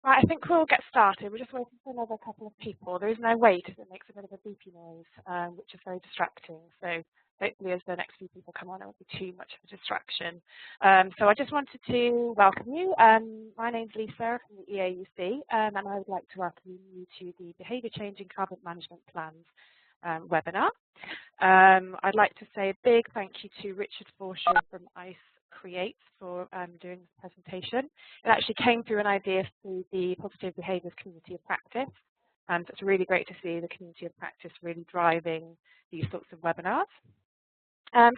Right, I think we'll get started. We're just waiting for another couple of people. There is no wait, as it makes a bit of a beepy noise, which is very distracting. So hopefully as the next few people come on, it won't be too much of a distraction. So I just wanted to welcome you. My name's Lisa from the EAUC, and I would like to welcome you to the Behaviour Change in Carbon Management Plans webinar. I'd like to say a big thank you to Richard Forshaw from ICE Create for doing this presentation. It actually came through an idea through the Positive Behaviours Community of Practice, and it's really great to see the community of practice really driving these sorts of webinars.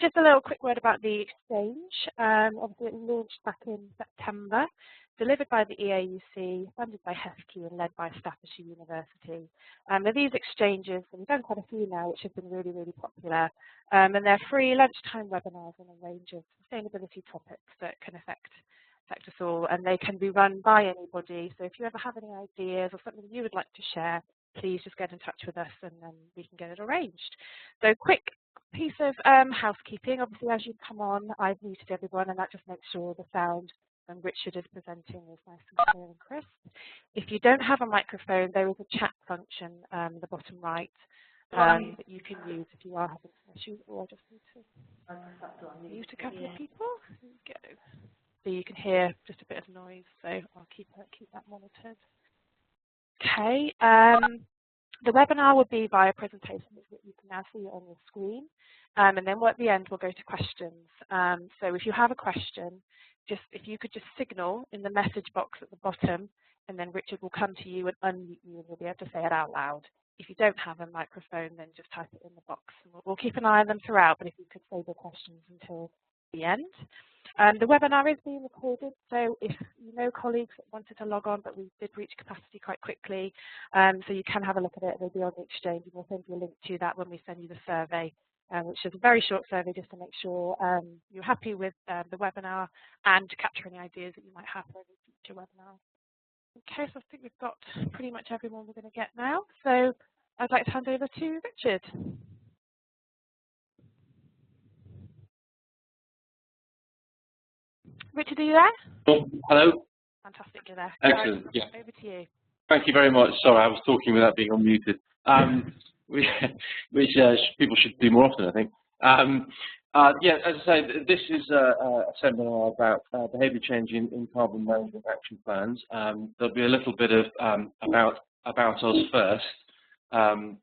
Just a little quick word about the exchange. Obviously it launched back in September, delivered by the EAUC, funded by HESCI and led by Staffordshire University. These exchanges, and we've done quite a few now, which have been really, really popular. And they're free lunchtime webinars on a range of sustainability topics that can affect us all, and they can be run by anybody. So if you ever have any ideas or something you would like to share, please just get in touch with us and then we can get it arranged. So quick piece of housekeeping. Obviously, as you come on, I've muted everyone, and that just makes sure the sound and Richard is presenting is nice and clear and crisp. If you don't have a microphone, there is a chat function at the bottom right that you can use if you are having some issues, or I just need to mute a couple of people. There we go. So you can hear just a bit of noise, so I'll keep that monitored. Okay. The webinar will be via presentation, which you can now see on your screen. And then at the end, we'll go to questions. So if you have a question, if you could just signal in the message box at the bottom, and then Richard will come to you and unmute you, and you'll be able to say it out loud. If you don't have a microphone, then just type it in the box. And we'll keep an eye on them throughout, but if you could save your questions until the end. The webinar is being recorded, so if you know colleagues that wanted to log on, but we did reach capacity quite quickly, so you can have a look at it. They'll be on the exchange, and we'll send you a link to that when we send you the survey, which is a very short survey just to make sure you're happy with the webinar and to capture any ideas that you might have for any future webinar. Okay, so I think we've got pretty much everyone we're going to get now. So I'd like to hand over to Richard. Richard, are you there? Oh, hello. Fantastic, you're there. Excellent. Yeah. Over to you. Thank you very much. Sorry, I was talking without being unmuted, which people should do more often, I think. Yeah, as I say, this is a seminar about behaviour change in carbon management action plans. There'll be a little bit of about us first. I'm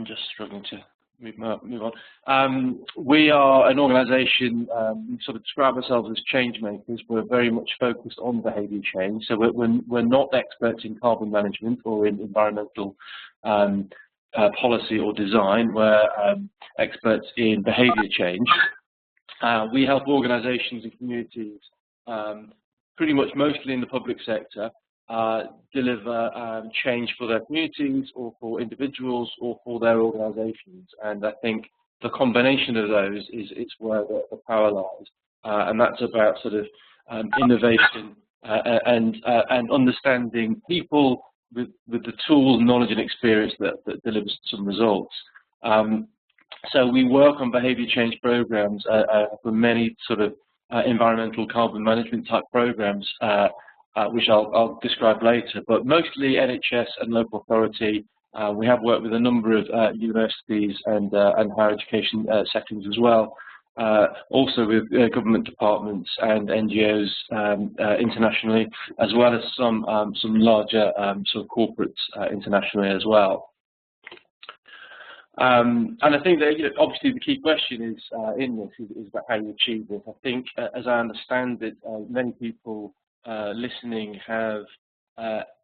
just struggling to move on. We are an organisation, we sort of describe ourselves as change makers. We're very much focused on behaviour change. So we're not experts in carbon management or in environmental policy or design. We're experts in behaviour change. We help organisations and communities, pretty much mostly in the public sector, deliver change for their communities or for individuals or for their organisations, and I think the combination of those is where the power lies, and that's about sort of innovation and understanding people with the tools, knowledge and experience that delivers some results. So we work on behaviour change programs for many sort of environmental carbon management type programs, which I'll describe later, but mostly NHS and local authority. We have worked with a number of universities and higher education settings as well, also with government departments and NGOs internationally, as well as some larger sort of corporates internationally as well. And I think that obviously the key question is in this is about how you achieve this. I think, as I understand it, many people listening have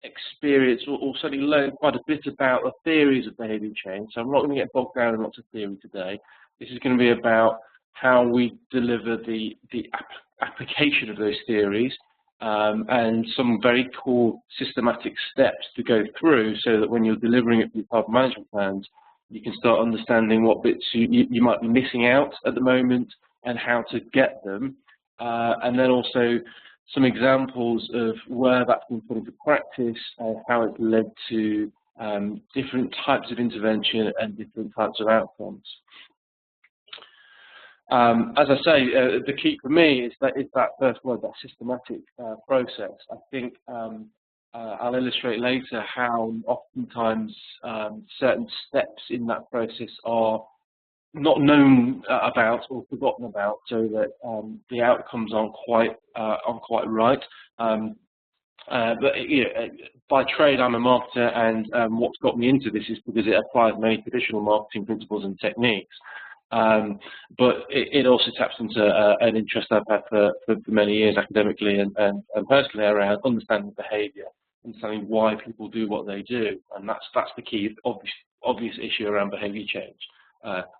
experienced or certainly learned quite a bit about the theories of behaviour change. So I'm not going to get bogged down in lots of theory today. This is going to be about how we deliver the application of those theories and some very core systematic steps to go through so that when you're delivering it for your carbon management plans, you can start understanding what bits you might be missing out at the moment and how to get them. And then also some examples of where that's been put into practice and how it's led to different types of intervention and different types of outcomes. As I say, the key for me is that first word, that systematic process. I think I'll illustrate later how oftentimes certain steps in that process are not known about or forgotten about, so that the outcomes aren't quite right. But by trade, I'm a marketer, and what's got me into this is because it applies many traditional marketing principles and techniques. But it also taps into an interest I've had for many years academically and personally around understanding behaviour, understanding why people do what they do, and that's the key obvious issue around behaviour change.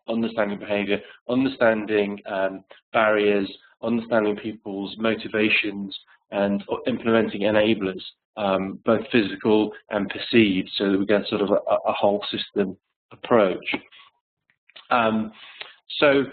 Understanding behaviour, understanding barriers, understanding people's motivations, and implementing enablers, both physical and perceived, so that we get sort of a whole system approach. So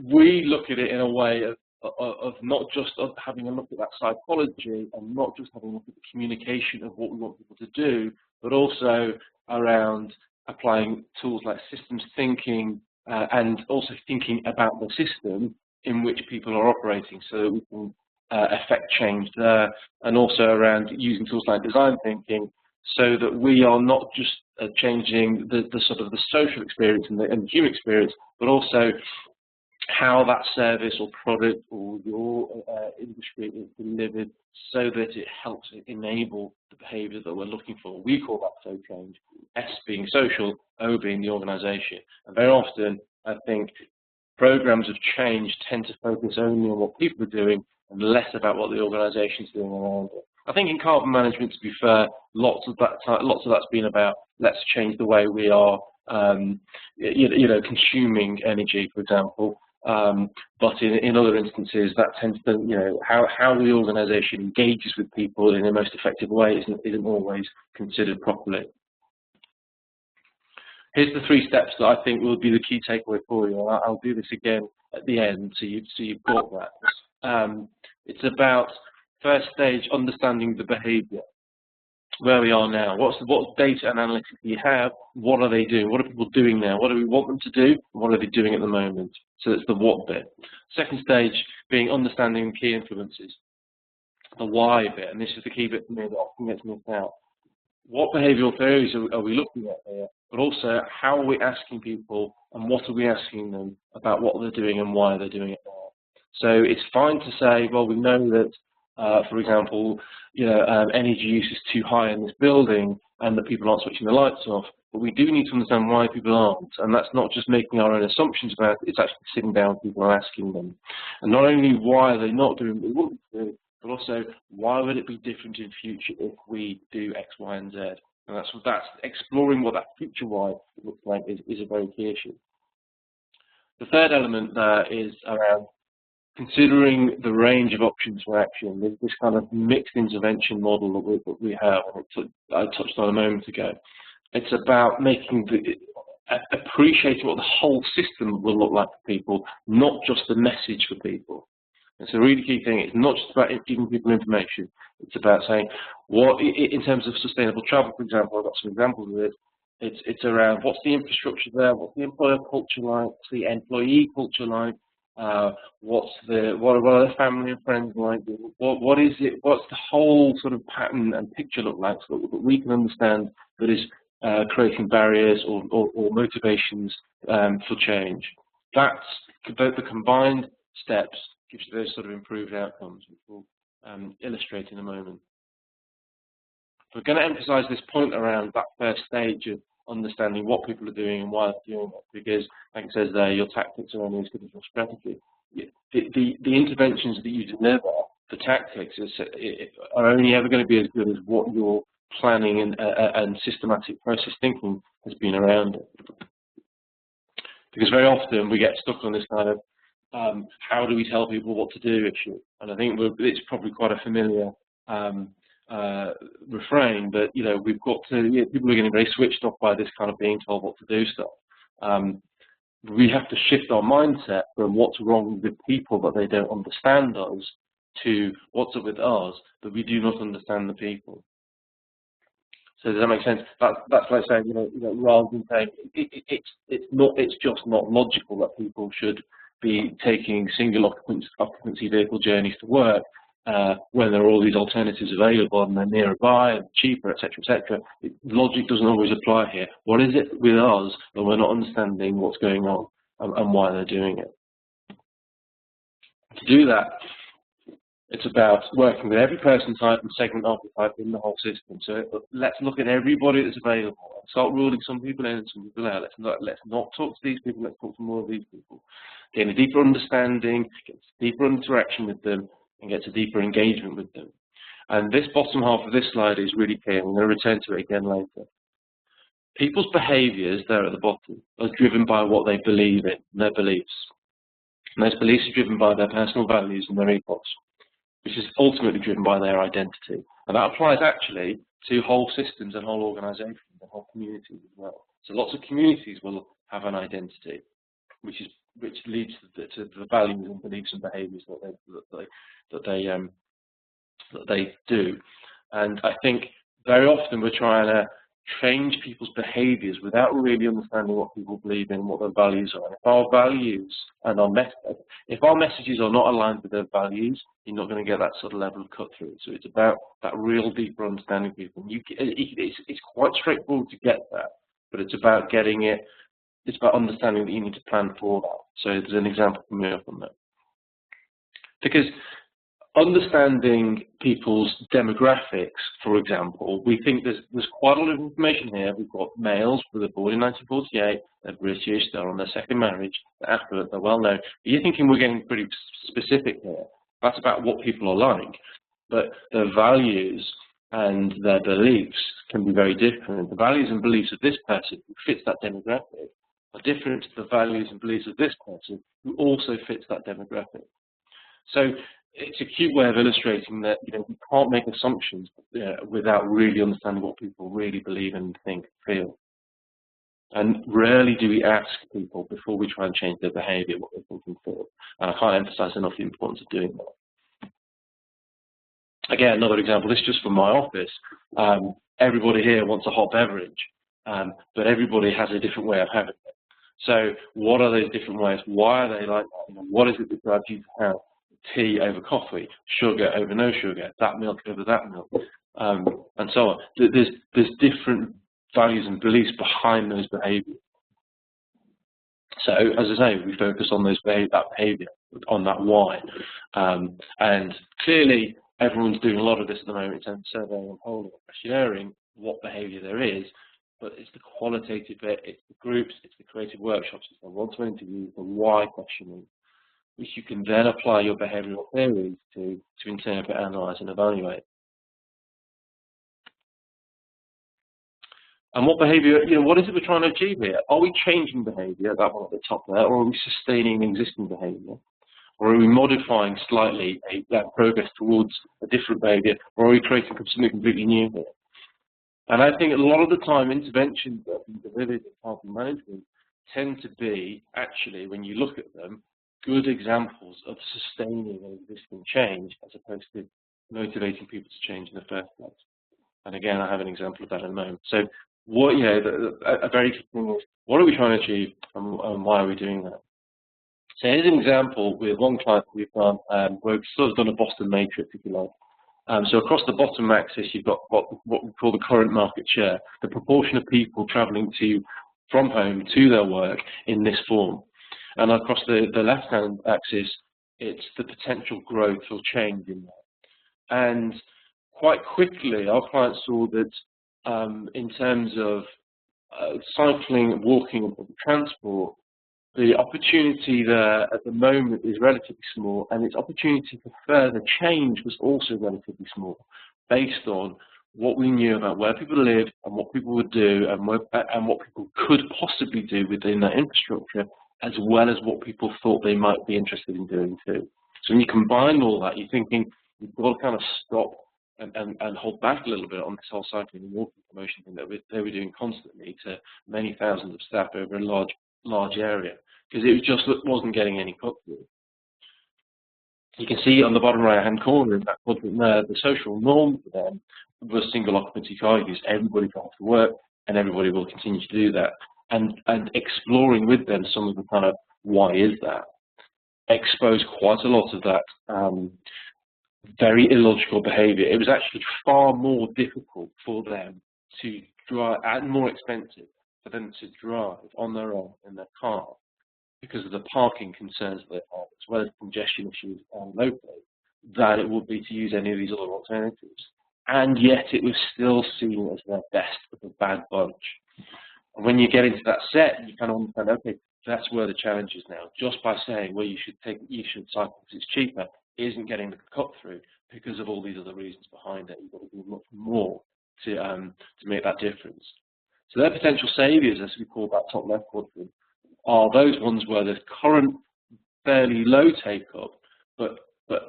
we look at it in a way of not just having a look at that psychology and not just having a look at the communication of what we want people to do, but also around applying tools like systems thinking and also thinking about the system in which people are operating, so that we can affect change there, and also around using tools like design thinking, so that we are not just changing the sort of the social experience and the human experience, but also how that service or product or your industry is delivered, so that it helps enable the behaviour that we're looking for. We call that so change, S being social, O being the organisation. And very often, I think programs of change tend to focus only on what people are doing and less about what the organisation is doing around it. I think in carbon management, to be fair, lots of that's been about let's change the way we are, consuming energy, for example. But in other instances, that tends to, how the organisation engages with people in the most effective way isn't always considered properly. Here's the 3 steps that I think will be the key takeaway for you. I'll do this again at the end, so you've got that. It's about first stage, understanding the behaviour, where we are now. What data and analytics do you have? What are they doing? What are people doing now? What do we want them to do? What are they doing at the moment? So it's the what bit. Second stage being understanding key influences, the why bit, and this is the key bit for me that often gets missed out. What behavioural theories are we looking at here? But also, how are we asking people, and what are we asking them about what they're doing and why they're doing it now? So it's fine to say, well, we know that, for example, energy use is too high in this building and that people aren't switching the lights off, but we do need to understand why people aren't, and that's not just making our own assumptions about it, it's actually sitting down with people and asking them. And not only why are they not doing what we want them to do, but also why would it be different in future if we do X, Y, and Z? And that's exploring what that future why looks like is a very key issue. The third element there is around considering the range of options for action. There's this kind of mixed intervention model that we have, and I touched on a moment ago. It's about appreciating what the whole system will look like for people, not just the message for people. It's a really key thing. It's not just about giving people information. It's about saying, in terms of sustainable travel, for example, I've got some examples of this. It's around what's the infrastructure there, what's the employer culture like, what's the employee culture like, what are the family and friends like, what is it, what's the whole sort of pattern and picture look like, so that we can understand that is creating barriers or motivations for change. That's the combined steps gives you those sort of improved outcomes, which we'll illustrate in a moment. We're going to emphasise this point around that first stage of understanding what people are doing and why they're doing it, because, like it says there, your tactics are only as good as your strategy. The interventions that you deliver, the tactics, are only ever going to be as good as what your planning and systematic process thinking has been around it. Because very often we get stuck on this kind of how do we tell people what to do issue, and I think it's probably quite a familiar refrain, but we've got to, people are getting very switched off by this kind of being told what to do stuff. We have to shift our mindset from what's wrong with people that they don't understand us to what's up with us that we do not understand the people. So does that make sense? That's like saying, rather than saying it's just not logical that people should be taking single occupancy vehicle journeys to work. when there are all these alternatives available and they're nearby and cheaper, etc., etc. Logic doesn't always apply here. What is it with us that we're not understanding what's going on and why they're doing it? To do that, it's about working with every person type and segment archetype in the whole system. So let's look at everybody that's available. Start ruling some people in and some people out. Let's not talk to these people, let's talk to more of these people. Gain a deeper understanding, get deeper interaction with them, and get a deeper engagement with them. And this bottom half of this slide is really clear. I'm going to return to it again later. People's behaviours there at the bottom are driven by what they believe in, their beliefs. And those beliefs are driven by their personal values and their ethos, which is ultimately driven by their identity. And that applies actually to whole systems and whole organisations and whole communities as well. So lots of communities will have an identity, which leads to the values and beliefs and behaviours that they do. And I think very often we're trying to change people's behaviours without really understanding what people believe in and what their values are. If our values and if our messages are not aligned with their values, you're not going to get that sort of level of cut through. So it's about that real deeper understanding of people. It's quite straightforward to get that, but it's about getting it. It's about understanding that you need to plan for that. So there's an example coming up on that. Because understanding people's demographics, for example, we think there's quite a lot of information here. We've got males who were born in 1948, they're British, they're on their second marriage, they're affluent, they're well known. But you're thinking we're getting pretty specific here. That's about what people are like. But their values and their beliefs can be very different. The values and beliefs of this person who fits that demographic are different to the values and beliefs of this person who also fits that demographic. So it's a cute way of illustrating that we can't make assumptions without really understanding what people really believe and think, feel. And rarely do we ask people before we try and change their behaviour what they think and feel. And I can't emphasise enough the importance of doing that. Again, another example. This is just from my office. Everybody here wants a hot beverage, but everybody has a different way of having it. So what are those different ways? Why are they like that? What is it that drives you to have tea over coffee, sugar over no sugar, that milk over that milk, and so on? There's different values and beliefs behind those behaviours. So, as I say, we focus on that behaviour, on that why. And clearly, everyone's doing a lot of this at the moment in terms of surveying and polling, questionnaring what behaviour there is, but it's the qualitative bit, it's the groups, it's the creative workshops, it's the one-to-one interviews, the why questioning, which you can then apply your behavioural theories to interpret, analyse and evaluate. And what behaviour, what is it we're trying to achieve here? Are we changing behaviour, that one at the top there, or are we sustaining existing behaviour? Or are we modifying slightly that progress towards a different behaviour, or are we creating something completely new here? And I think a lot of the time interventions that are delivered in health and management tend to be, actually, when you look at them, good examples of sustaining an existing change as opposed to motivating people to change in the first place. And again, I have an example of that in a moment. So, a very key thing is, what are we trying to achieve and why are we doing that? So here's an example with one client we've done, where we've sort of done a Boston matrix, if you like. So across the bottom axis, you've got what we call the current market share, the proportion of people travelling from home to their work in this form. And across the left-hand axis, it's the potential growth or change in that. And quite quickly, our clients saw that in terms of cycling, walking, and public transport, the opportunity there at the moment is relatively small, and its opportunity for further change was also relatively small, based on what we knew about where people live and what people would do and what people could possibly do within that infrastructure, as well as what people thought they might be interested in doing too. So when you combine all that, you're thinking you've got to kind of stop and hold back a little bit on this whole cycling and walking promotion thing that they were doing constantly to many thousands of staff over a large area, because it just wasn't getting any cut through. You can see on the bottom right-hand corner in that quadrant there, the social norm for them was single occupancy car use. Everybody comes to work, and everybody will continue to do that. And exploring with them some of the kind of why is that, exposed quite a lot of that very illogical behaviour. It was actually far more difficult for them to drive, and more expensive for them to drive on their own in their car because of the parking concerns that they have, as well as congestion issues locally, than it would be to use any of these other alternatives. And yet it was still seen as their best of a bad bunch. And when you get into that set, you kind of understand, okay, that's where the challenge is now. Just by saying, well, you should cycle because it's cheaper, isn't getting the cut through because of all these other reasons behind it. You've got to do much more to make that difference. So their potential saviours, as we call that top left quadrant, are those ones where there's current fairly low take-up, but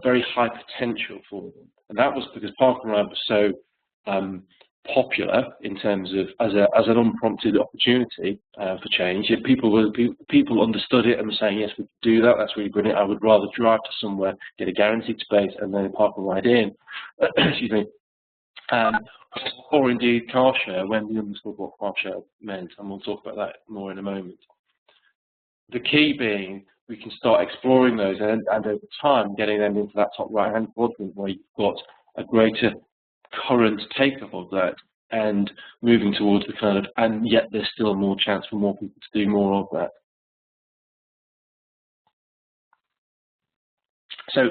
very high potential for them. And that was because park and ride was so popular in terms of as an unprompted opportunity for change. If people understood it and were saying, yes, we could do that, that's really brilliant. I would rather drive to somewhere, get a guaranteed space, and then park and ride in. Excuse me. Or indeed car share, when we understood what car share meant, and we'll talk about that more in a moment. The key being we can start exploring those and over time getting them into that top right-hand quadrant where you've got a greater current take-up of that and moving towards the kind of, and yet there's still more chance for more people to do more of that. So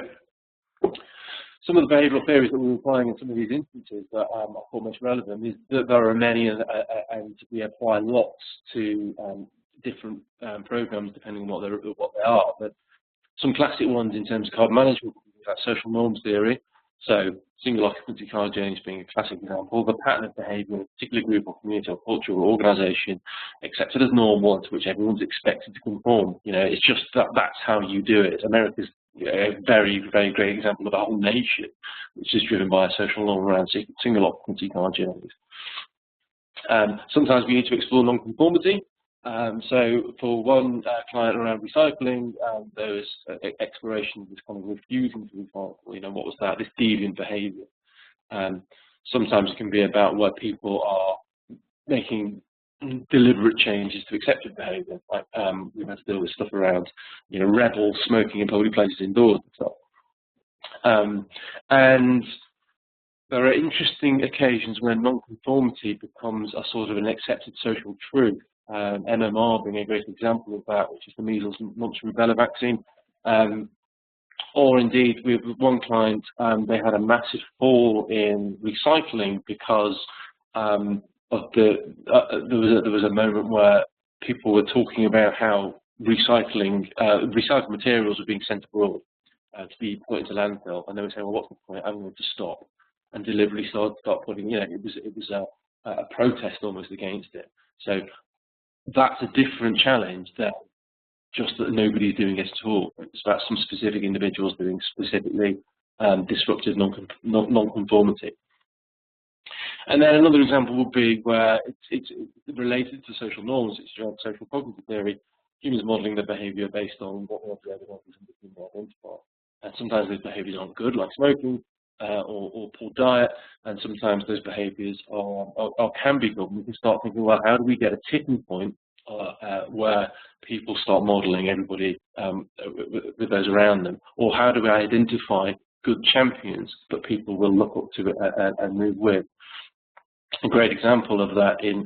some of the behavioural theories that we're applying in some of these instances that I thought most relevant is that there are many and we apply lots to different programs depending on what they are. But some classic ones in terms of card management, like social norms theory. So single occupancy card journeys being a classic example. The pattern of behaviour in a particular group or community or culture or organisation accepted as normal and to which everyone's expected to conform. You know, it's just that's how you do it. America's a very, very great example of a whole nation which is driven by a social norm around single occupancy card journeys. Sometimes we need to explore non-conformity. So for one client around recycling, there was exploration of this kind of refusing to recycle. You know, what was that? This deviant behaviour. Sometimes it can be about where people are making deliberate changes to accepted behaviour. Like we've had to deal with stuff around, you know, rebels smoking in public places indoors and stuff. And there are interesting occasions when non-conformity becomes a sort of an accepted social truth. MMR being a great example of that, which is the measles, mumps, and rubella vaccine. Or indeed, with one client, they had a massive fall in recycling because there was a moment where people were talking about how recycling recycled materials were being sent abroad to be put into landfill, and they were saying, "Well, what's the point? I'm going to stop," and deliberately start putting. You know, it was a protest almost against it. So that's a different challenge than just that nobody's doing it at all. It's about some specific individuals doing specifically disruptive non-conformity. And then another example would be where it's related to social norms. It's around social cognitive theory. Humans modelling their behaviour based on what we observe and what we identify. And sometimes those behaviours aren't good, like smoking or poor diet, and sometimes those behaviours can be good. And we can start thinking, well, how do we get a tipping point where people start modelling everybody with those around them? Or how do we identify good champions that people will look up to and move with? A great example of that in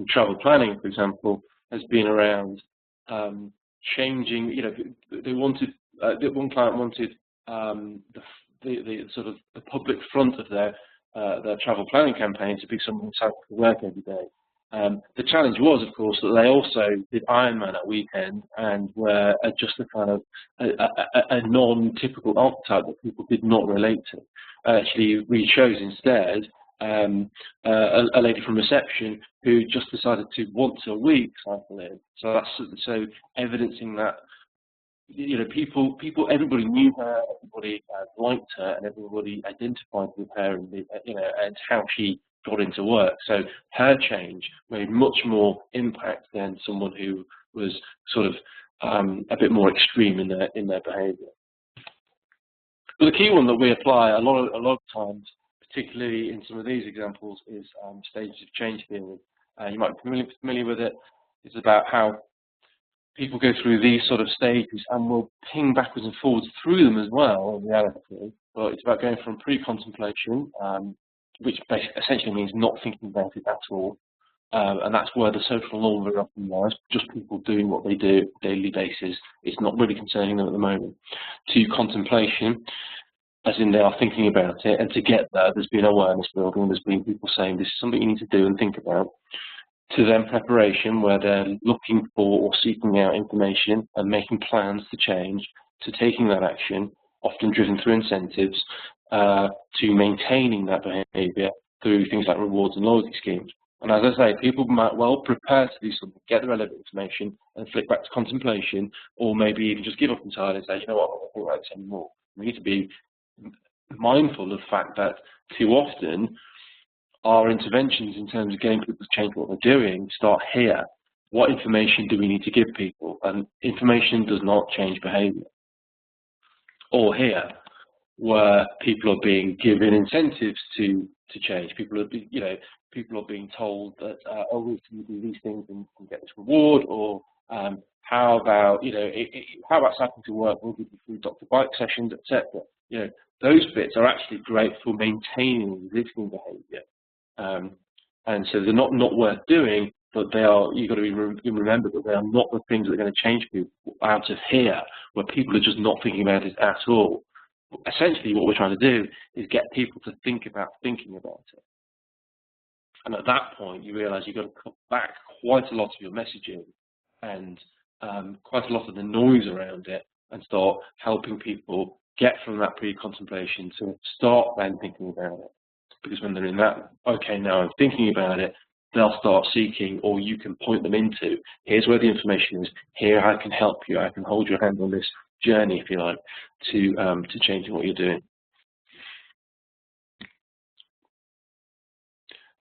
travel planning, for example, has been around changing. You know, they wanted one client wanted the sort of the public front of their travel planning campaign to be someone who cycled to work every day. The challenge was, of course, that they also did Ironman at weekend and were just a kind of a non-typical archetype that people did not relate to. Actually, we chose instead a lady from reception who just decided to once a week cycle in. So that's evidencing that, you know, everybody knew her, everybody liked her, and everybody identified with her, and you know, and how she got into work. So her change made much more impact than someone who was sort of a bit more extreme in their behaviour. But the key one that we apply a lot of times, particularly in some of these examples, is stages of change theory. You might be familiar with it. It's about how people go through these sort of stages and will ping backwards and forwards through them as well, in reality. But it's about going from pre-contemplation, which essentially means not thinking about it at all. And that's where the social norm very often lies, just people doing what they do on a daily basis. It's not really concerning them at the moment. To contemplation, as in they are thinking about it, and to get there, there's been awareness building, there's been people saying this is something you need to do and think about. To then preparation, where they're looking for or seeking out information and making plans to change, to taking that action, often driven through incentives, to maintaining that behaviour through things like rewards and loyalty schemes. And as I say, people might well prepare to do something, get the relevant information and flick back to contemplation, or maybe even just give up entirely and say, you know what, I don't think about this anymore. We need to be mindful of the fact that too often our interventions in terms of getting people to change what they're doing start here. What information do we need to give people? And information does not change behaviour. Or here, where people are being given incentives to change. People are, people are being told that, oh, we can do these things and get this reward, or how about, how about cycling to work? We'll give you free doctor bike sessions, etc. Those bits are actually great for maintaining existing behaviour, and so they're not worth doing. But they are. You've got to remember that they are not the things that are going to change people out of here, where people are just not thinking about it at all. Essentially, what we're trying to do is get people to think about thinking about it. And at that point, you realise you've got to cut back quite a lot of your messaging and quite a lot of the noise around it, and start helping people get from that pre-contemplation to start then thinking about it. Because when they're in that, okay, now I'm thinking about it, they'll start seeking, or you can point them into, here's where the information is, here I can help you, I can hold your hand on this journey, if you like, to changing what you're doing.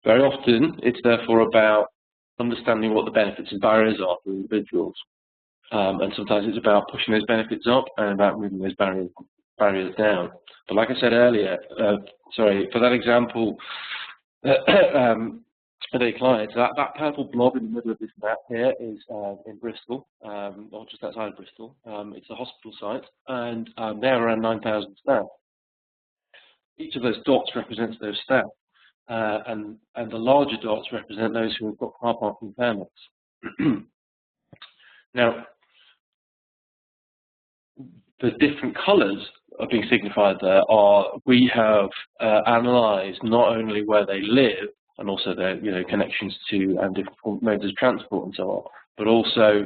Very often, it's therefore about understanding what the benefits and barriers are for individuals. And sometimes it's about pushing those benefits up and about moving those barriers down. But like I said earlier, for that example, the clients, that purple blob in the middle of this map here is in Bristol, or just outside of Bristol. It's a hospital site, and there are around 9,000 staff. Each of those dots represents those staff, and the larger dots represent those who have got car parking permits. Now, the different colours are being signified there are, we have analysed not only where they live, and also their connections to different modes of transport and so on, but also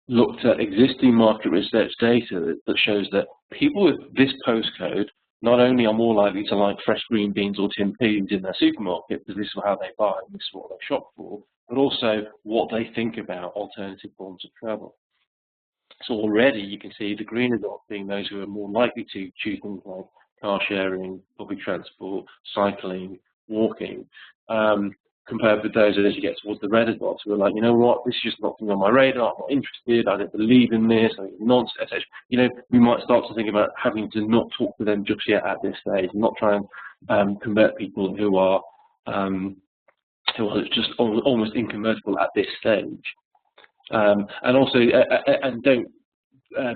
looked at existing market research data that shows that people with this postcode not only are more likely to like fresh green beans or tin peas in their supermarket, because this is how they buy and this is what they shop for, but also what they think about alternative forms of travel. So already you can see the greener dots being those who are more likely to choose things like car sharing, public transport, cycling, walking, compared with those as you get towards the redder dots who are like, you know what, this is just not on my radar, I'm not interested, I don't believe in this, I think it's nonsense, etc. We might start to think about having to not talk to them just yet at this stage, not try and convert people who are just almost inconvertible at this stage. And also, and don't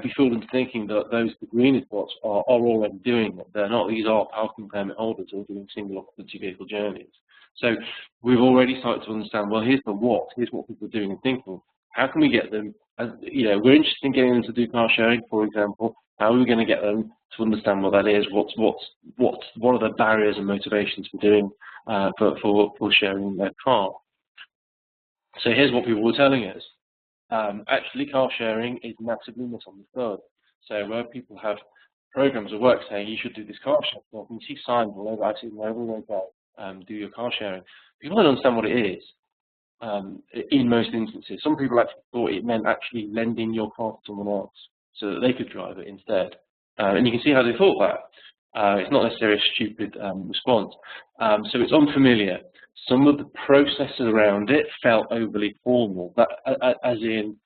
be fooled into thinking that the greenest dots are already doing it. They're not. These are parking permit holders who are doing single occupancy vehicle journeys. So we've already started to understand, well, here's the what, here's what people are doing and thinking. How can we get them, we're interested in getting them to do car sharing, for example. How are we going to get them to understand what that is? What are the barriers and motivations for doing, for sharing their car? So here's what people were telling us. Actually, car sharing is massively misunderstood. So where people have programs of work saying you should do this car sharing, well, you see signs all over, I see them wherever they go, do your car sharing. People don't understand what it is in most instances. Some people actually thought it meant actually lending your car to someone else so that they could drive it instead. And you can see how they thought that. It's not necessarily a stupid response. So it's unfamiliar. Some of the processes around it felt overly formal, as in,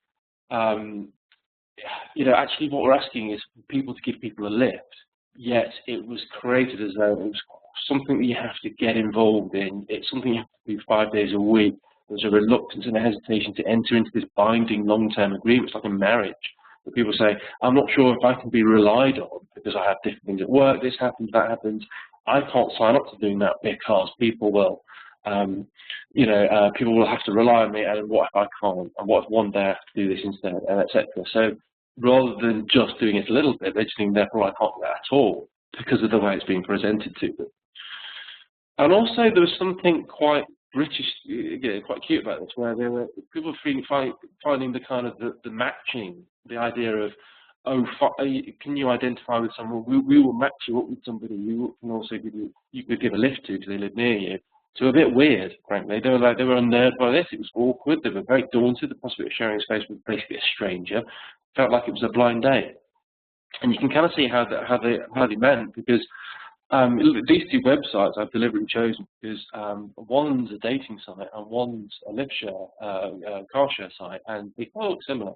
actually what we're asking is for people to give people a lift, yet it was created as though it was something that you have to get involved in. It's something you have to do 5 days a week. there's a reluctance and a hesitation to enter into this binding long-term agreement. It's like a marriage. But people say, I'm not sure if I can be relied on because I have different things at work, this happens, that happens. I can't sign up to doing that because people will, people will have to rely on me, and what if I can't? And what if one day I have to do this instead, and etc. So rather than just doing it a little bit, they're just thinking, therefore I can't do that at all because of the way it's being presented to them. And also there was something quite British, quite cute about this, where there were people finding the kind of the matching, the idea of, can you identify with someone? We will match you up with somebody you can also you could give a lift to because they live near you. So a bit weird, frankly. They were unnerved by this. It was awkward. They were very daunted. The possibility of sharing space with basically a stranger felt like it was a blind date. And you can kind of see how they meant, because these two websites I've deliberately chosen because one's a dating site and one's a live share, car share site, and they all look similar.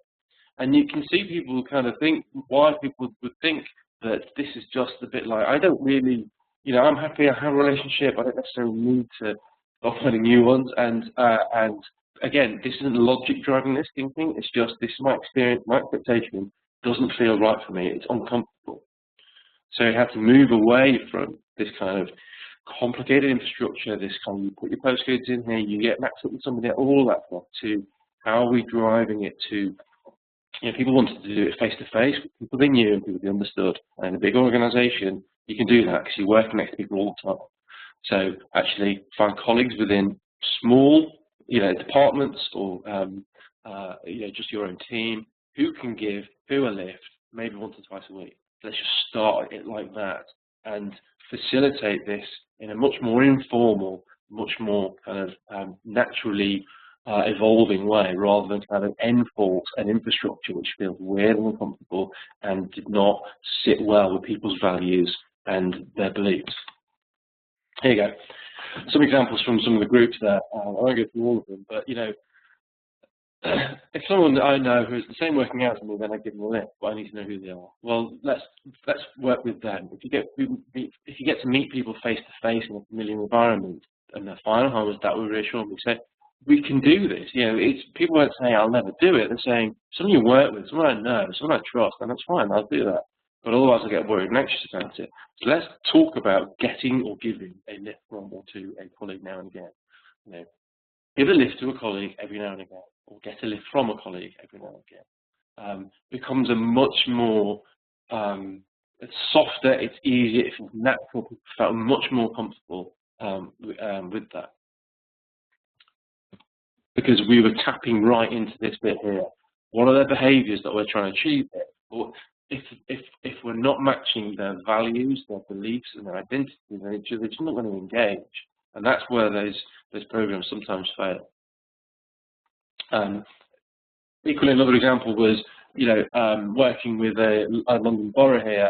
And you can see people kind of think why people would think that this is just a bit like, I don't really, I'm happy, I have a relationship, I don't necessarily need to find new ones. And again, this isn't logic driving this thinking, it's just, this is my experience, my expectation doesn't feel right for me, it's uncomfortable. So you have to move away from this kind of complicated infrastructure, this kind of, you put your postcodes in here, you get matched up with somebody, all that stuff, to how are we driving it to, people wanted to do it face-to-face with people they knew and people they understood. And in a big organisation, you can do that because you're working next to people all the time. So actually find colleagues within small, departments or, just your own team who can give who a lift, maybe once or twice a week. Let's just start it like that and facilitate this in a much more informal, much more kind of naturally evolving way, rather than kind of enforce an infrastructure which feels weird and uncomfortable and did not sit well with people's values and their beliefs. Here you go. Some examples from some of the groups there. I won't go through all of them, but if someone that I know who has the same working hours as me, then I give them a lift, but I need to know who they are. Well, let's work with them. If you get to meet people face to face in a familiar environment, and they're fine, that will reassure me. So we can do this. People won't say I'll never do it. They're saying someone you work with, someone I know, someone I trust, and that's fine. I'll do that. But otherwise, I get worried and anxious about it. So let's talk about getting or giving a lift from or to a colleague now and again. Give a lift to a colleague every now and again, or get a lift from a colleague every now and again. Becomes a much more, it's softer, it's easier, it feels natural, people felt much more comfortable with that. Because we were tapping right into this bit here. What are the behaviours that we're trying to achieve here? Or if we're not matching their values, their beliefs, and their identity, then they're just not going to engage. And that's where those programs sometimes fail. Equally, another example was, working with a London borough here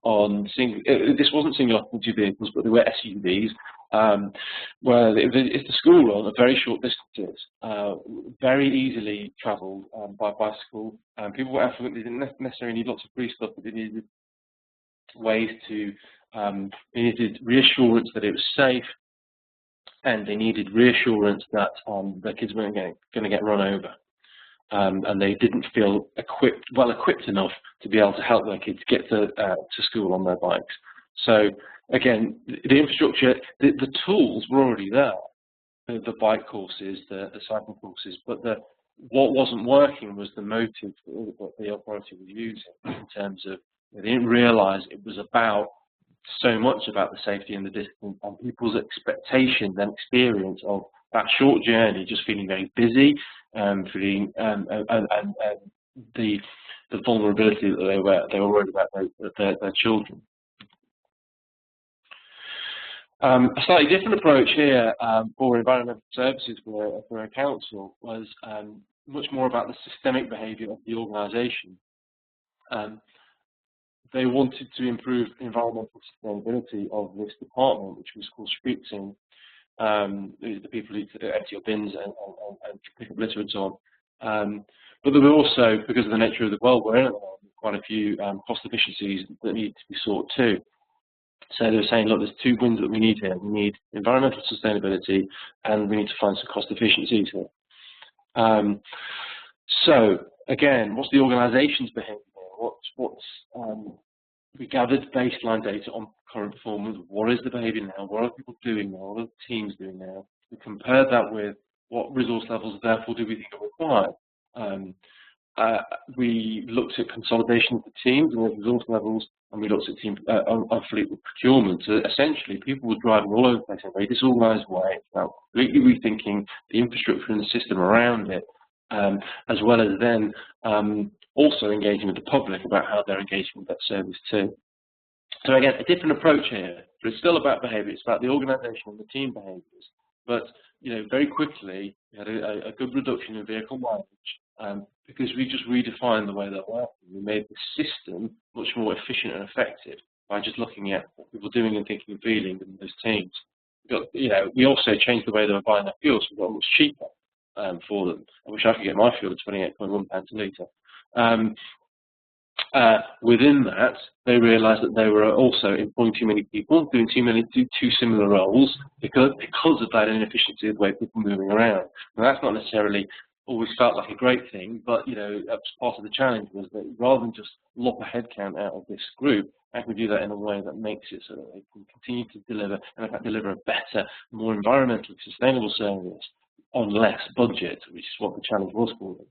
on this wasn't single occupancy vehicles, but they were SUVs, where it's the school run at very short distances, very easily travelled by bicycle. People were affluent; they didn't necessarily need lots of free stuff, but they needed ways to, they needed reassurance that it was safe, and they needed reassurance that their kids weren't going to get run over. And they didn't feel well equipped enough to be able to help their kids get to school on their bikes. So again, the infrastructure, the tools were already there, the bike courses, the cycling courses, but what wasn't working was the motive that the authority was using in terms of, they didn't realise it was so much about the safety and the distance and people's expectations and experience of that short journey, just feeling very busy, feeling and the vulnerability that they were worried about their children. A slightly different approach here for environmental services for a council was much more about the systemic behaviour of the organisation. They wanted to improve environmental sustainability of this department, which was called streetsing. The people who empty your bins and pick up litter and so on. But there were also, because of the nature of the world we're in, quite a few cost efficiencies that need to be sought too. So they were saying, look, there's two wins that we need here. We need environmental sustainability, and we need to find some cost efficiencies here. So again, what's the organisation's behaviour? We gathered baseline data on current performance. What is the behaviour now? What are people doing now? What are the teams doing now? We compared that with what resource levels, therefore, do we think are required? We looked at consolidation of the teams and the resource levels, and we looked at team fleet procurement. So essentially, people were driving all over the place in a very disorganised way, about completely rethinking the infrastructure and the system around it, as well as then also engaging with the public about how they're engaging with that service too. So again, a different approach here, but it's still about behaviour. It's about the organisation and the team behaviours. But very quickly, we had a good reduction in vehicle mileage because we just redefined the way that working. We made the system much more efficient and effective by just looking at what people are doing and thinking and feeling in those teams. We also changed the way they were buying their fuel, so we got much cheaper for them. I wish I could get my fuel at £28.1 a litre. Within that, they realised that they were also employing too many people, doing two similar roles because of that inefficiency of the way people are moving around. Now, that's not necessarily always felt like a great thing, but part of the challenge was that rather than just lop a headcount out of this group, how can we do that in a way that makes it so that they can continue to deliver, and in fact deliver a better, more environmentally sustainable service on less budget, which is what the challenge was for them.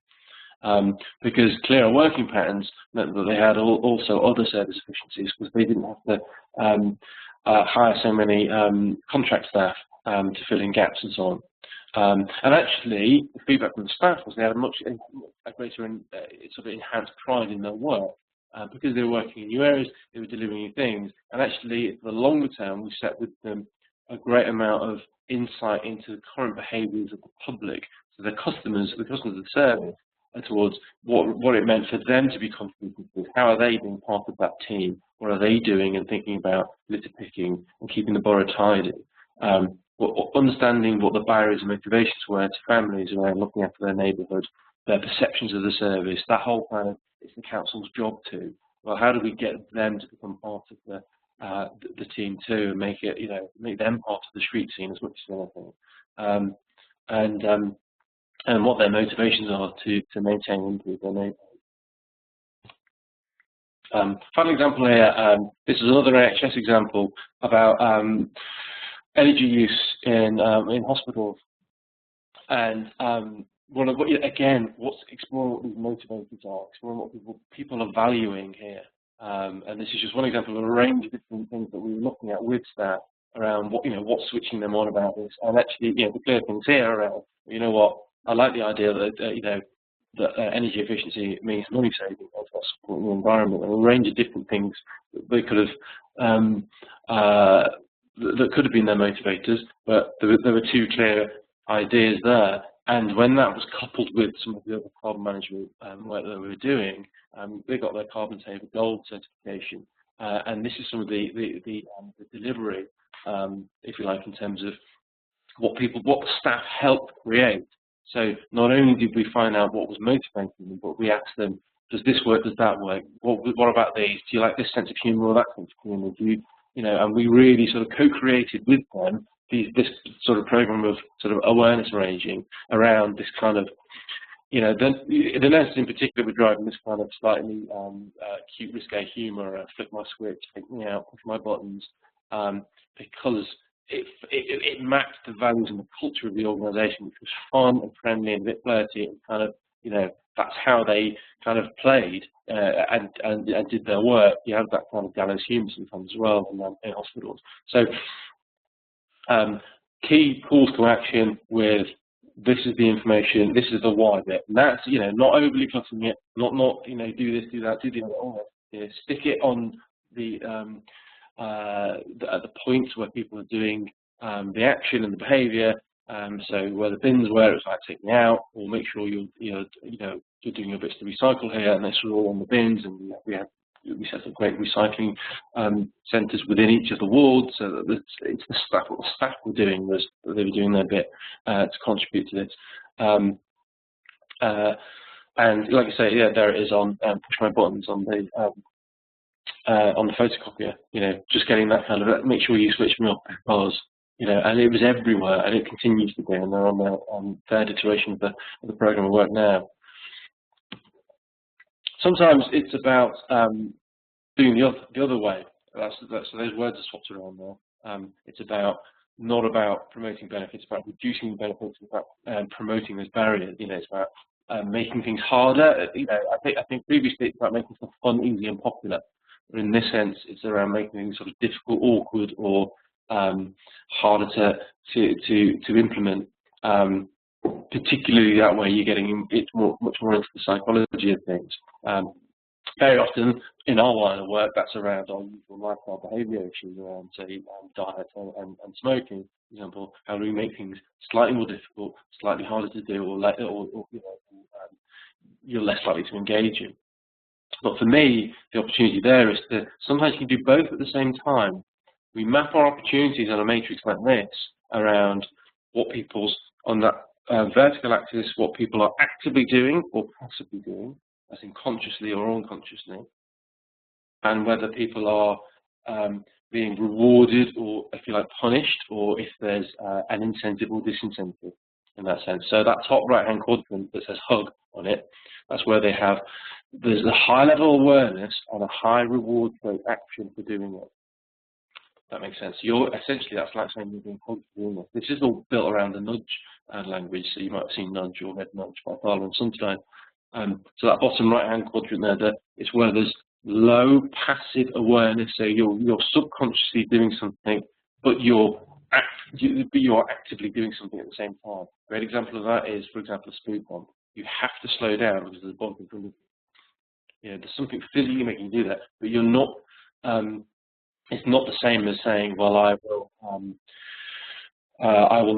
Because clearer working patterns meant that they had also other service efficiencies because they didn't have to hire so many contract staff to fill in gaps and so on. And actually, the feedback from the staff was they had a greater sort of enhanced pride in their work because they were working in new areas, they were delivering new things, and actually, for the longer term, we set with them a great amount of insight into the current behaviours of the public, so the customers of the service, and towards what it meant for them to be contributing to this. How are they being part of that team? What are they doing and thinking about litter picking and keeping the borough tidy? Understanding what the barriers and motivations were to families around looking after their neighbourhood, their perceptions of the service, that whole kind of, it's the council's job too. Well, how do we get them to become part of the team too, and make them part of the street scene as much as anything, and what their motivations are to maintain and improve their neighbourhood. Final example here. This is another NHS example about energy use in hospitals, and what's exploring what these motivators are, exploring what people are valuing here. And this is just one example of a range of different things that we were looking at with staff around what's switching them on about this. And actually, the clear things here around, I like the idea that that energy efficiency means money saving, also supporting the environment, and a range of different things that they could have that could have been their motivators, but there were two clear ideas there. And when that was coupled with some of the other carbon management work that we were doing, they got their Carbon Saver Gold certification. And this is some of the delivery, if you like, in terms of what staff helped create. So not only did we find out what was motivating them, but we asked them, does this work, does that work? What about these? Do you like this sense of humour or that sense of humour? And we really sort of co-created with them this sort of program of sort of awareness raising around this kind of, the nurses in particular were driving this kind of slightly cute, risque humour, flick my switch, take me out, push my buttons, because it matched the values and the culture of the organisation, which was fun and friendly and a bit flirty, and kind of, that's how they kind of played and did their work. You have that kind of gallows humour sometimes as well in hospitals. So key calls to action with this is the information, this is the why bit. And that's not overly cluttering it, not do this, do that, do the other. Stick it on at the points where people are doing the action and the behaviour. So where the bins were, it's like taking out, or make sure you're doing your bits to recycle here, and this is all on the bins. And we set up great recycling centres within each of the wards, so that it's the staff. What the staff were doing was that they were doing their bit to contribute to this. And like I say, there it is on push my buttons on the on the photocopier. Just getting that kind of, make sure you switch me off because, and it was everywhere, and it continues to be, and they're on the third iteration of the program of work now. Sometimes it's about doing the other way. So those words are swapped around there. It's not about promoting benefits, it's about reducing the benefits, it's about promoting those barriers. It's about making things harder. I think previously it's about making stuff fun, easy, and popular. But in this sense, it's around making things sort of difficult, awkward, or harder to implement. Particularly that way, you're getting much more into the psychology of things. Very often in our line of work, that's around our usual lifestyle behaviour issues around, say, diet and smoking, for example. How do we make things slightly more difficult, slightly harder to do, or you're less likely to engage in? But for me, the opportunity there is to sometimes you can do both at the same time. We map our opportunities on a matrix like this around what people's on that vertical axis, what people are actively doing or passively doing, as in consciously or unconsciously, and whether people are being rewarded or, if you like, punished, or if there's an incentive or disincentive in that sense. So that top right-hand quadrant that says hug on it, that's where there's a high level of awareness and a high reward for action for doing it. That makes sense. Essentially, that's like saying you're being hugged for doing it. This is all built around the nudge language, so you might have seen Nudge or Red Nudge by Thaler and Sunstein. So that bottom right-hand quadrant there, it's where there's low passive awareness, so you're subconsciously doing something, but you're actively doing something at the same time. A great example of that is, for example, a speed bump. You have to slow down because there's a bump in front of you. There's something physically making you do that, but you're not. It's not the same as saying, well, I will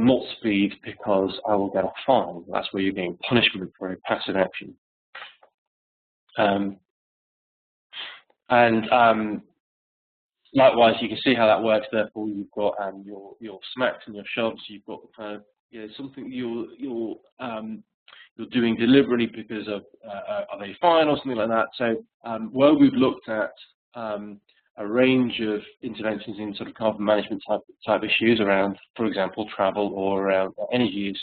not speed because I will get a fine. That's where you're getting punishment for a passive action. Likewise, you can see how that works. Therefore, you've got your smacks and your shoves. You've got kind of something you're doing deliberitely because of a fine or something like that. So where we've looked at a range of interventions in sort of carbon management type issues around, for example, travel or around energy use,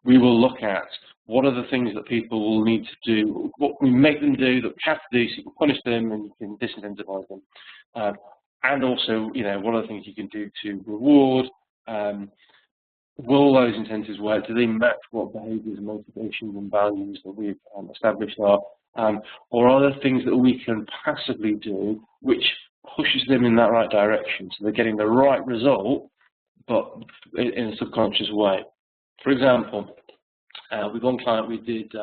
we will look at what are the things that people will need to do, what we make them do that we have to do, so you can punish them and you can disincentivize them. And also, what are the things you can do to reward? Will those incentives work? Do they match what behaviours and motivations and values that we've established are? Or are there things that we can passively do which pushes them in that right direction, so they're getting the right result, but in a subconscious way? For example, with one client we did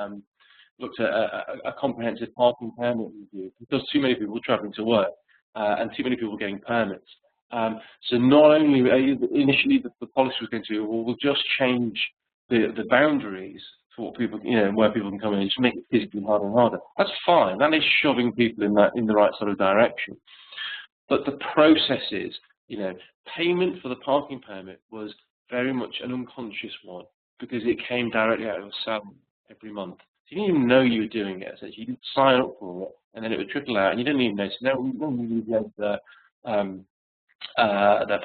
looked at a comprehensive parking permit review because too many people were travelling to work and too many people were getting permits. So not only initially the policy was going to be, well, we'll just change the boundaries for what people, where people can come in and just make it physically harder and harder. That's fine. That is shoving people in the right sort of direction. But the processes, payment for the parking permit was very much an unconscious one because it came directly out of a salary every month. So you didn't even know you were doing it. So you didn't sign up for it, and then it would trickle out, and you didn't even notice. No, you read their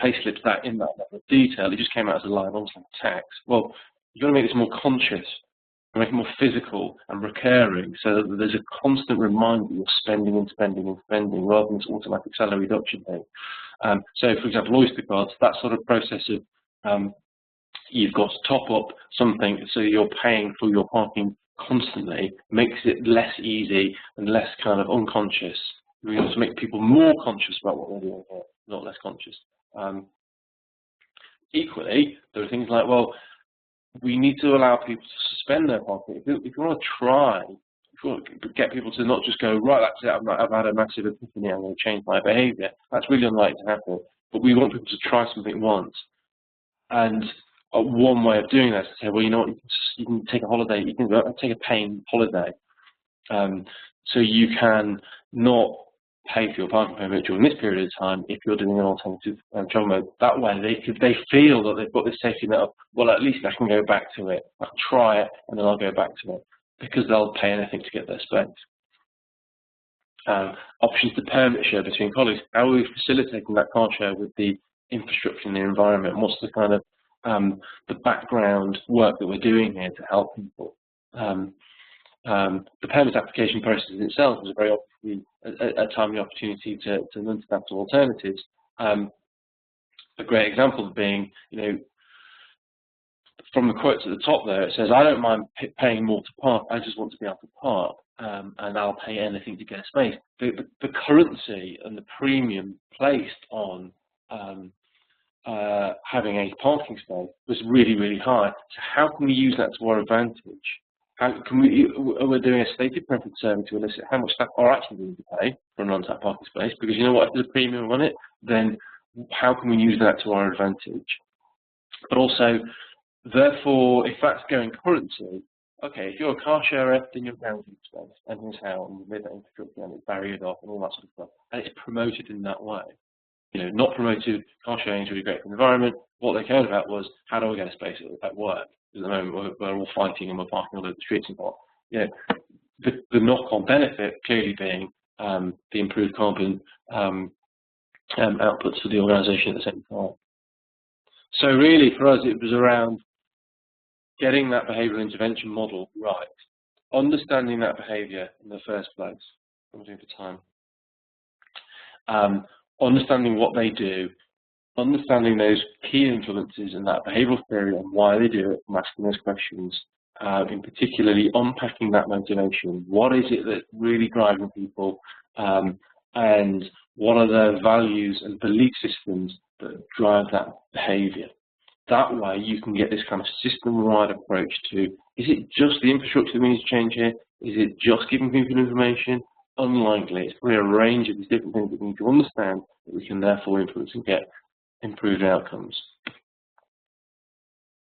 pay slips in that level of detail. It just came out as a line, almost like tax. Well, you've got to make this more conscious, make it more physical and recurring, so that there's a constant reminder that you're spending and spending and spending, rather than this automatic salary reduction thing. So, for example, Oyster cards, that sort of process of you've got to top up something, so you're paying for your parking constantly, makes it less easy and less kind of unconscious. We also make people more conscious about what they're doing here, not less conscious. Equally, there are things like, well, we need to allow people to suspend their parking. If you want to try, if you want to get people to not just go, right, that's it, I've had a massive epiphany, I'm going to change my behaviour, that's really unlikely to happen. But we want people to try something once. And one way of doing that is to say, well, you know what, you can take a holiday, you can take a paying holiday. So you can not pay for your parking permit during this period of time if you're doing an alternative travel mode. That way they feel that they've got this safety net of, well, at least I can go back to it. I'll try it and then I'll go back to it, because they'll pay anything to get their space. Options to permit share between colleagues. How are we facilitating that car share with the infrastructure and the environment? What's the kind of the background work that we're doing here to help people? The permit application process in itself is a very obviously a timely opportunity to understand some alternatives. A great example being, from the quotes at the top there, it says, I don't mind paying more to park, I just want to be able to park, and I'll pay anything to get a space. The currency and the premium placed on having a parking space was really, really high. So how can we use that to our advantage? How can we're doing a stated preference survey to elicit how much staff are actually willing to pay for an on-site parking space, because you know what, if there's a premium on it, then how can we use that to our advantage? But also, therefore, if that's going currency, okay, if you're a car sharer, then you're guaranteed space, and here's how, and you live that infrastructure, and it's barriered off, and all that sort of stuff, and it's promoted in that way. Not promoted car sharing is really great for the environment. What they cared about was, how do I get a space at work? At the moment, we're all fighting and we're parking all over the streets and what. The knock-on benefit clearly being the improved carbon outputs for the organisation at the same time. So really, for us, it was around getting that behavioural intervention model right, understanding that behaviour in the first place. I'm doing for time. Understanding what they do, understanding those key influences in that behavioural theory and why they do it, and asking those questions, in particularly unpacking that motivation. What is it that's really driving people, and what are their values and belief systems that drive that behaviour? That way you can get this kind of system-wide approach to, is it just the infrastructure that we need to change here? Is it just giving people information? Unlikely. It's probably a range of these different things that we need to understand that we can therefore influence and get improved outcomes.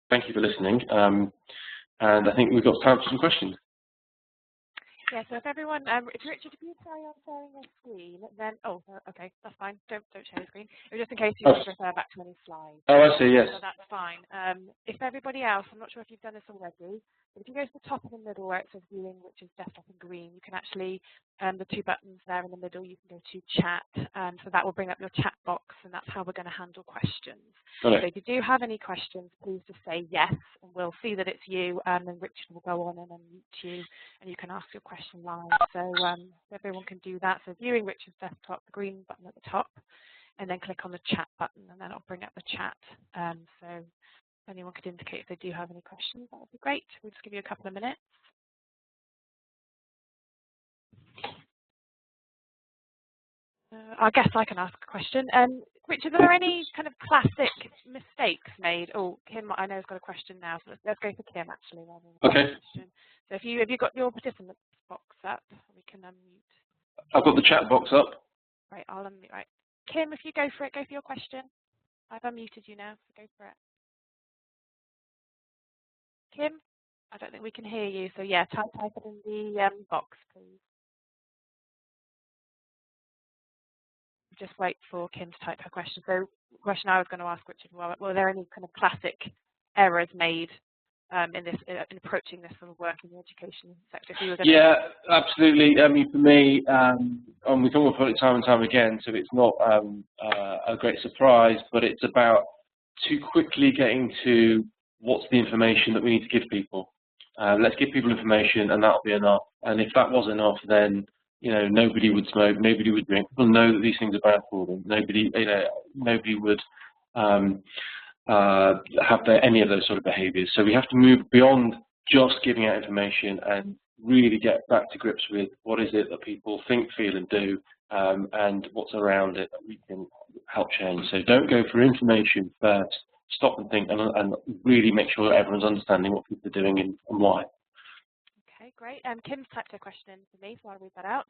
Thank you for listening, and I think we've got time for some questions. Yeah, so if everyone, Richard, if you carry on sharing your screen, then, okay, that's fine, don't share your screen. Just in case you want to refer back to any slides. Oh, I see, yes. So that's fine. If everybody else, I'm not sure if you've done this already, but if you go to the top of the middle where it says viewing, which is desktop in green, you can actually, the two buttons there in the middle, you can go to chat, so that will bring up your chat box, and that's how we're going to handle questions. So if you do have any questions, please just say yes, and we'll see that it's you, and then Richard will go on and unmute you, and you can ask your question live. So everyone can do that. So viewing Richard's desktop, the green button at the top, and then click on the chat button, and then it'll bring up the chat. So if anyone could indicate if they do have any questions, that would be great. We'll just give you a couple of minutes. I guess I can ask a question. Richard, are there any kind of classic mistakes made? Oh, Kim, I know has got a question now, so let's go for Kim actually. Okay. So have you got your participant box up? We can unmute. I've got the chat box up. Right, I'll unmute. Right, Kim, if you go for it, go for your question. I've unmuted you now, so go for it. Kim, I don't think we can hear you, so yeah, type it in the box, please. Just wait for Kim to type her question. So the question I was going to ask, Richard, were there any kind of classic errors made in approaching this sort of work in the education sector? Yeah, absolutely. I mean, for me, and we talk about it time and time again, so it's not a great surprise, but it's about too quickly getting to what's the information that we need to give people. Let's give people information, and that'll be enough. And if that was enough, then nobody would smoke, nobody would drink. People know that these things are bad for them. Nobody would have any of those sort of behaviours. So we have to move beyond just giving out information and really get back to grips with what is it that people think, feel, and do, and what's around it that we can help change. So don't go for information first. Stop and think, and really make sure that everyone's understanding what people are doing and why. Okay, great. Kim's typed a question in for me, so I'll read that out.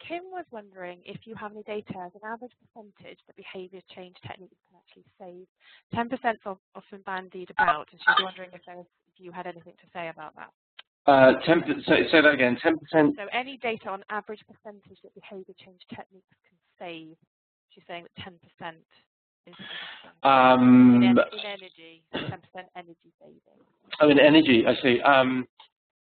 Kim was wondering if you have any data as an average percentage that behaviour change techniques can actually save. 10% is often bandied about, and she's wondering if you had anything to say about that. Say that again, 10%? So any data on average percentage that behaviour change techniques can save. She's saying that 10% is in energy, 10% energy saving. Oh, in energy, I see.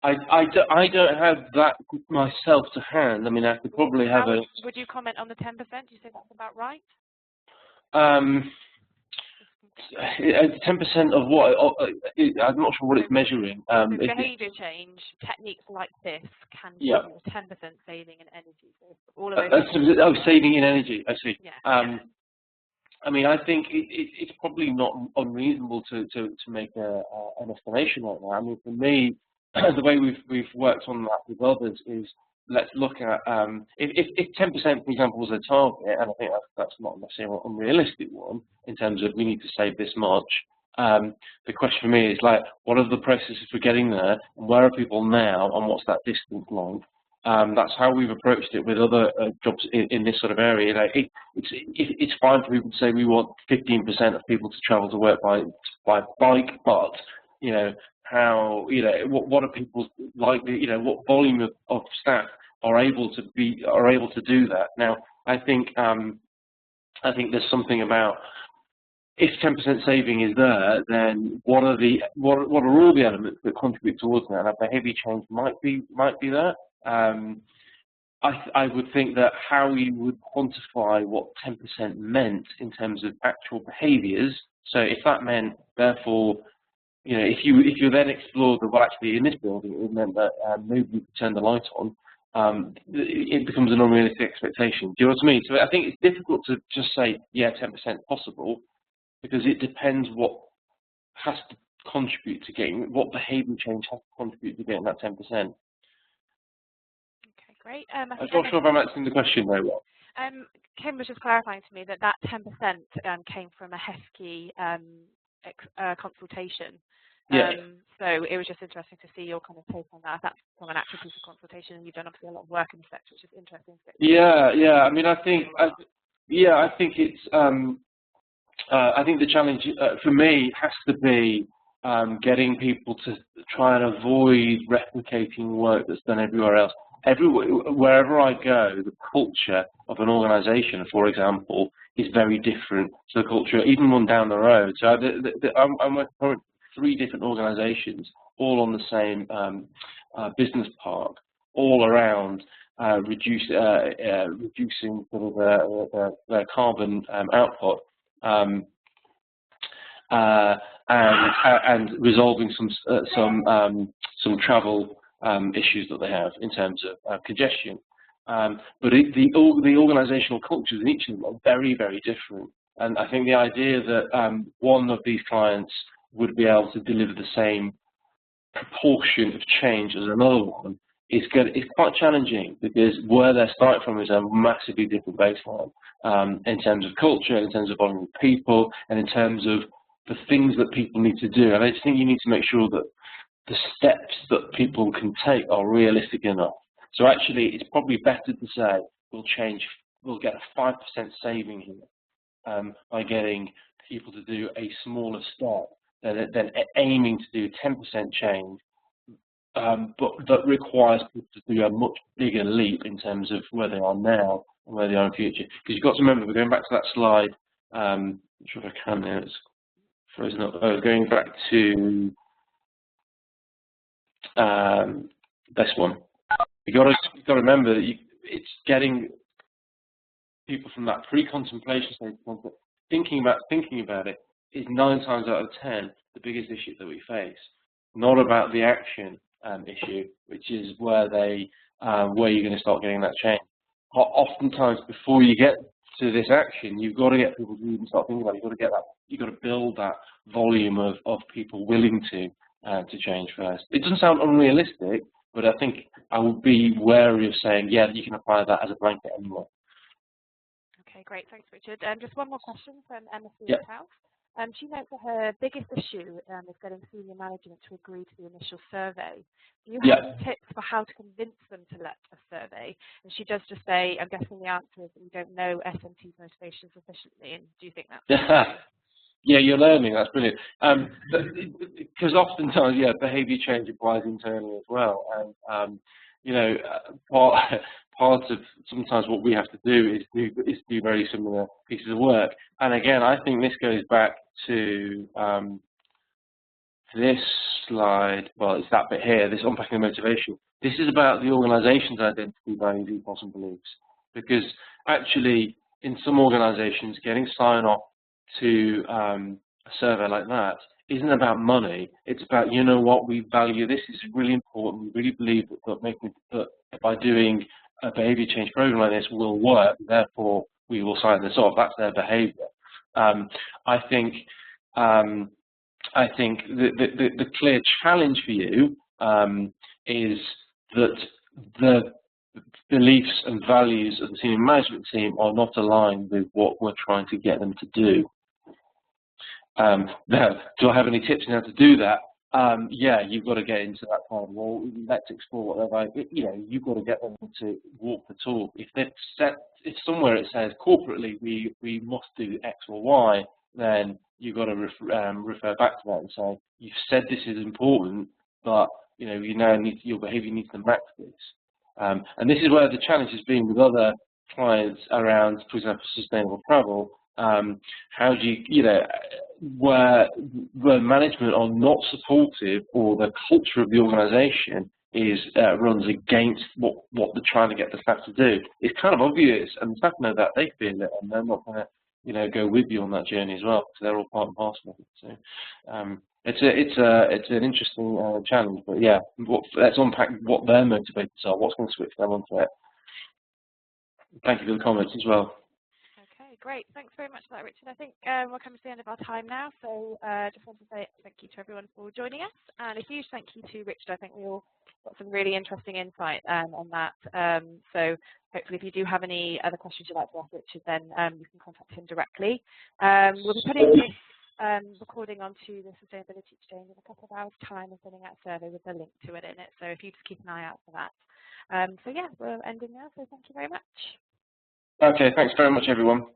I don't have that myself to hand. I mean, I could probably have a. Would you comment on the 10%? Do you think that's about right? 10% of what? I'm not sure what it's measuring. So behaviour change techniques like this can give you a 10% saving in energy. So all of those. Saving in energy. I see. Yeah. I mean, I think it's probably not unreasonable to make an estimation like that. I mean, for me, the way we've worked on that with others is let's look at if 10%, for example, was a target, and I think that's not necessarily an unrealistic one in terms of we need to save this much. The question for me is like, what are the processes for getting there, and where are people now, and what's that distance like? That's how we've approached it with other jobs in this sort of area. Like it's fine for people to say we want 15% of people to travel to work by bike, but you know how what are people like? What volume of staff are able to do that? Now I think there's something about if 10% saving is there, then what are all the elements that contribute towards that? And a behaviour change might be there. I would think that how you would quantify what 10% meant in terms of actual behaviours. So if that meant, therefore, if you then explored that, well, actually in this building it meant that nobody could turn the light on, it becomes an unrealistic expectation. Do you know what I mean? So I think it's difficult to just say, yeah, 10% possible, because it depends what has to contribute to getting, what behaviour change has to contribute to getting that 10%. Great. I'm not sure if I'm answering the question very well. Kim was just clarifying to me that 10% came from a HESKI consultation. Yeah. So it was just interesting to see your kind of take on that. That's from an actual piece of consultation, and you've done obviously a lot of work in the sector, which is interesting. Yeah. I mean, I think it's. I think the challenge for me has to be getting people to try and avoid replicating work that's done everywhere else. Wherever I go, the culture of an organisation, for example, is very different to the culture, even one down the road. So I'm working for 3 different organisations, all on the same business park, all around reducing sort of their carbon output, and resolving some travel issues that they have in terms of congestion. But the organisational cultures in each of them are very, very different. And I think the idea that one of these clients would be able to deliver the same proportion of change as another one is quite challenging, because where they're starting from is a massively different baseline in terms of culture, in terms of volume of people, and in terms of the things that people need to do. And I just think you need to make sure that the steps that people can take are realistic enough. So actually, it's probably better to say we'll get a 5% saving here by getting people to do a smaller step than aiming to do 10% change, but that requires people to do a much bigger leap in terms of where they are now and where they are in the future. Because you've got to remember, we're going back to that slide. I'm not sure if I can now. It's frozen up. Going back to this one. You've got to remember that it's getting people from that pre-contemplation stage, thinking about it, is 9 times out of 10 the biggest issue that we face. Not about the action issue, which is where you're going to start getting that change. Oftentimes, before you get to this action, you've got to get people to even start thinking about it. You've got to build that volume of people willing to change first. It doesn't sound unrealistic, but I think I would be wary of saying, yeah, you can apply that as a blanket anyway. Okay, great. Thanks, Richard. Just one more question from Emma Yep. House. She notes that her biggest issue is getting senior management to agree to the initial survey. Do you have any tips for how to convince them to let a survey? And she does just say, I'm guessing the answer is that you don't know SMT's motivation sufficiently, and do you think that's Yeah, you're learning. That's brilliant. Because oftentimes, behaviour change applies internally as well. And part of sometimes what we have to do is do very similar pieces of work. And again, I think this goes back to this slide, well, it's that bit here, this unpacking the motivation. This is about the organisation's identity, values, ethos and beliefs. Because actually, in some organisations, getting sign-off to a survey like that isn't about money. It's about, you know what, we value this, is really important, we really believe that by doing a behaviour change program like this will work, therefore we will sign this off. That's their behaviour. I think the clear challenge for you is that the beliefs and values of the senior management team are not aligned with what we're trying to get them to do. Now, do I have any tips on how to do that? Yeah, you've got to get into that kind of, well, let's explore what they're like. You know, you've got to get them to walk the talk. If they've set, if somewhere it says corporately we must do X or Y, then you've got to refer back to that and say, you've said this is important, but you know, you now need, your behaviour needs to match this. And this is where the challenge has been with other clients around, for example, sustainable travel. How do you know, where the management are not supportive or the culture of the organisation is runs against what they're trying to get the staff to do. It's kind of obvious, and the staff know that, they feel it, and they're not going to, you know, go with you on that journey as well, because they're all part and parcel of it. So it's an interesting challenge, but yeah, let's unpack what their motivators are, what's going to switch them onto it. Thank you for the comments as well. Okay, great. Thanks very much for that, Richard. I think we're coming to the end of our time now, so just want to say thank you to everyone for joining us, and a huge thank you to Richard. I think we all got some really interesting insight on that. So hopefully if you do have any other questions you'd like to ask Richard, then you can contact him directly. We'll be putting this recording onto the Sustainability Exchange in a couple of hours' time and sending out a survey with a link to it in it, so if you just keep an eye out for that. So yeah, we're ending now, so thank you very much. Okay, thanks very much, everyone.